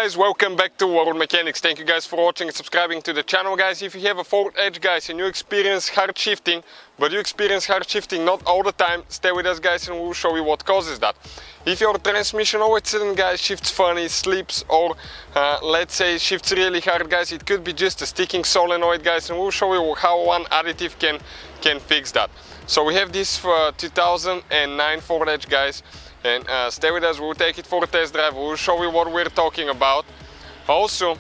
guys, welcome back to World Mechanics. Thank you guys for watching and subscribing to the channel, guys. If you have a Ford Edge, guys, and you experience hard shifting, but you experience hard shifting not all the time, stay with us, guys, and we'll show you what causes that. If your transmission all of a sudden, guys, shifts funny, slips, or let's say shifts really hard, guys, it could be just a sticking solenoid, guys, and we'll show you how one additive can fix that. So we have this 2009 Ford Edge, guys. And stay with us, we'll take it for a test drive, we'll show you what we're talking about. Also,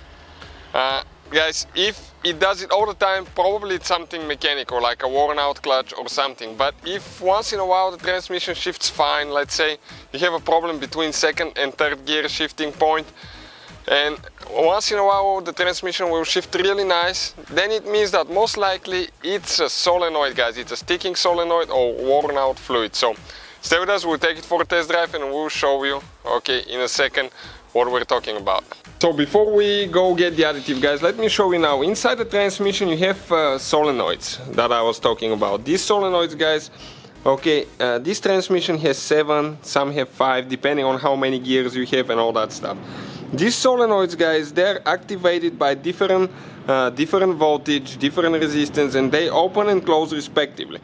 guys, if it does it all the time, probably it's something mechanical, like a worn out clutch or something. But if once in a while the transmission shifts fine, let's say you have a problem between second and third gear shifting point, and once in a while the transmission will shift really nice, then it means that most likely it's a solenoid, guys. It's a sticking solenoid or worn out fluid. So stay with us, we'll take it for a test drive and we'll show you, okay, in a second what we're talking about. So before we go get the additive, guys, let me show you now. Inside the transmission you have solenoids that I was talking about. These solenoids, guys, okay, this transmission has 7, some have 5, depending on how many gears you have and all that stuff. These solenoids, guys, they're activated by different voltage, different resistance, and they open and close respectively.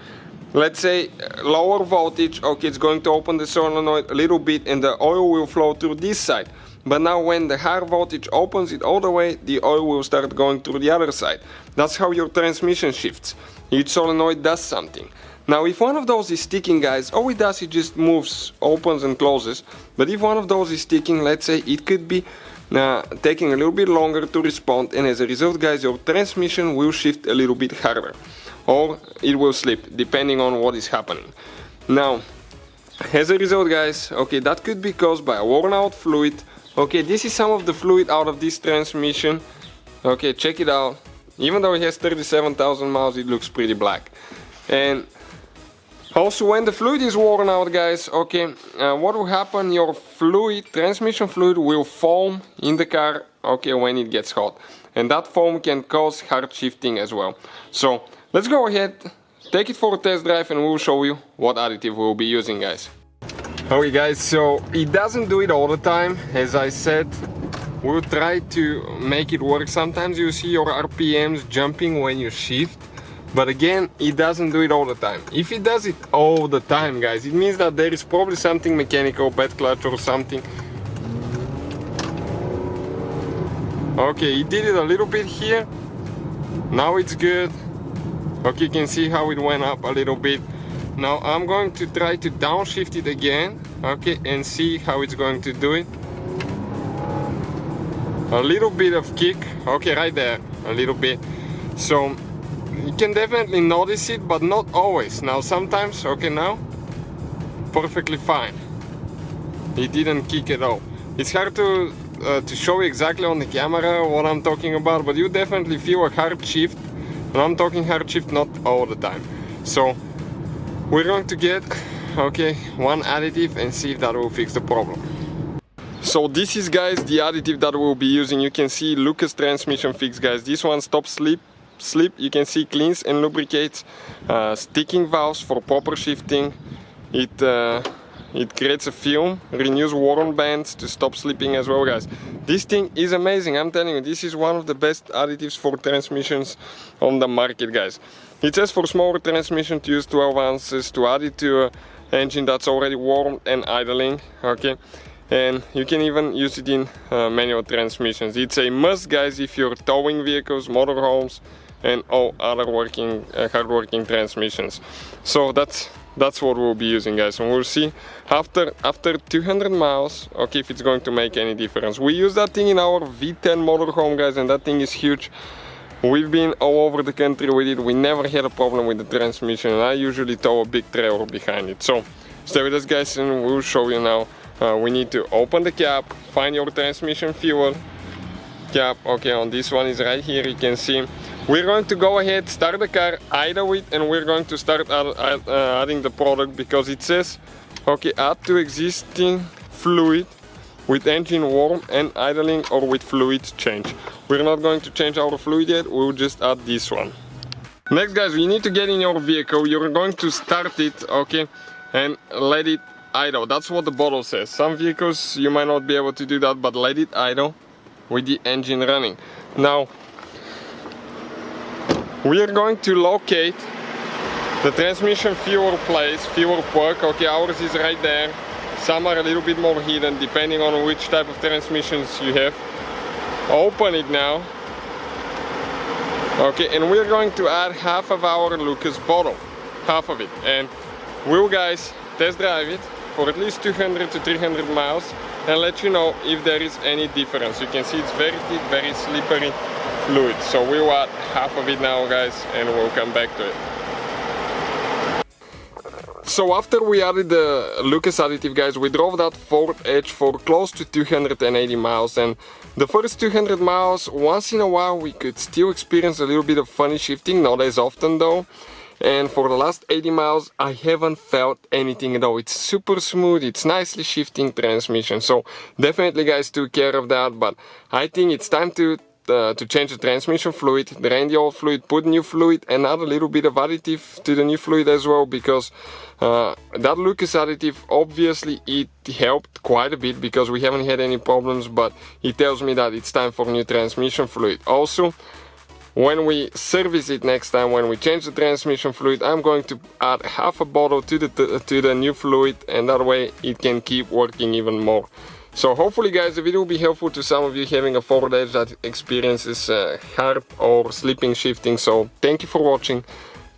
Let's say lower voltage, okay, it's going to open the solenoid a little bit and the oil will flow through this side. But now when the higher voltage opens it all the way, the oil will start going through the other side. That's how your transmission shifts. Each solenoid does something. Now if one of those is sticking, guys, all it does, it just moves, opens and closes. But if one of those is sticking, let's say it could be taking a little bit longer to respond, and as a result, guys, your transmission will shift a little bit harder. Or it will slip, depending on what is happening. Now, as a result, guys, okay, that could be caused by a worn out fluid. Okay, this is some of the fluid out of this transmission. Okay, check it out. Even though it has 37,000 miles, it looks pretty black. And also when the fluid is worn out, guys, okay, what will happen, your fluid, transmission fluid, will foam in the car, okay, when it gets hot. And that foam can cause hard shifting as well. So let's go ahead, take it for a test drive and we'll show you what additive we'll be using, guys. Okay, guys, so it doesn't do it all the time. As I said, we'll try to make it work. Sometimes you see your RPMs jumping when you shift, but again, it doesn't do it all the time. If it does it all the time, guys, it means that there is probably something mechanical, bad clutch or something. Okay, it did it a little bit here. Now it's good. Okay, you can see how it went up a little bit. Now I'm going to try to downshift it again, okay, and see how it's going to do it. A little bit of kick, okay, right there, a little bit. So you can definitely notice it, but not always. Now sometimes, okay, now perfectly fine. It didn't kick at all. It's hard to show you exactly on the camera what I'm talking about, but you definitely feel a hard shift. And I'm talking hard shift, not all the time. So we're going to get, okay, one additive and see if that will fix the problem. So this is, guys, the additive that we'll be using. You can see Lucas transmission fix, guys. This one stops slip. You can see cleans and lubricates sticking valves for proper shifting. It creates a film, renews worn bands to stop slipping as well, guys. This thing is amazing, I'm telling you. This is one of the best additives for transmissions on the market, guys. It says for smaller transmission to use 12 ounces, to add it to an engine that's already warm and idling, okay? And you can even use it in manual transmissions. It's a must, guys, if you're towing vehicles, motorhomes, and all other hard-working transmissions. So that's what we'll be using, guys, and we'll see after 200 miles, okay, if it's going to make any difference. We use that thing in our V10 motorhome, guys, and that thing is huge. We've been all over the country with it. We never had a problem with the transmission, and I usually tow a big trailer behind it. So stay with us, guys, and we'll show you now. We need to open the cap, find your transmission fuel cap. Okay, on this one is right here, you can see. We're going to go ahead, start the car, idle it, and we're going to start adding the product, because it says, okay, add to existing fluid with engine warm and idling or with fluid change. We're not going to change our fluid yet, we'll just add this one. Next, guys, you need to get in your vehicle. You're going to start it, okay, and let it idle. That's what the bottle says. Some vehicles you might not be able to do that, but let it idle. with the engine running. Now we are going to locate the transmission fuel place, fuel plug. Okay, ours is right there. Some are a little bit more hidden depending on which type of transmissions you have. Open it now. Okay, and we're going to add half of our Lucas bottle, half of it, and we'll guys test drive it for at least 200 to 300 miles and let you know if there is any difference. You can see it's very thick, very slippery fluid. So we'll add half of it now, guys, and we'll come back to it. So after we added the Lucas additive, guys, we drove that Ford Edge for close to 280 miles, and the first 200 miles, once in a while we could still experience a little bit of funny shifting, not as often though. And for the last 80 miles I haven't felt anything at all. It's super smooth, it's nicely shifting transmission, so definitely guys took care of that. But I think it's time to change the transmission fluid, drain the old fluid, put new fluid, and add a little bit of additive to the new fluid as well, because that Lucas additive, obviously it helped quite a bit because we haven't had any problems, but it tells me that it's time for new transmission fluid. Also, when we service it next time, when we change the transmission fluid, I'm going to add half a bottle to the new fluid, and that way it can keep working even more. So hopefully guys the video will be helpful to some of you having a Ford Edge that experiences hard or slipping shifting. So thank you for watching,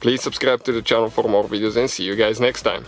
please subscribe to the channel for more videos, and see you guys next time.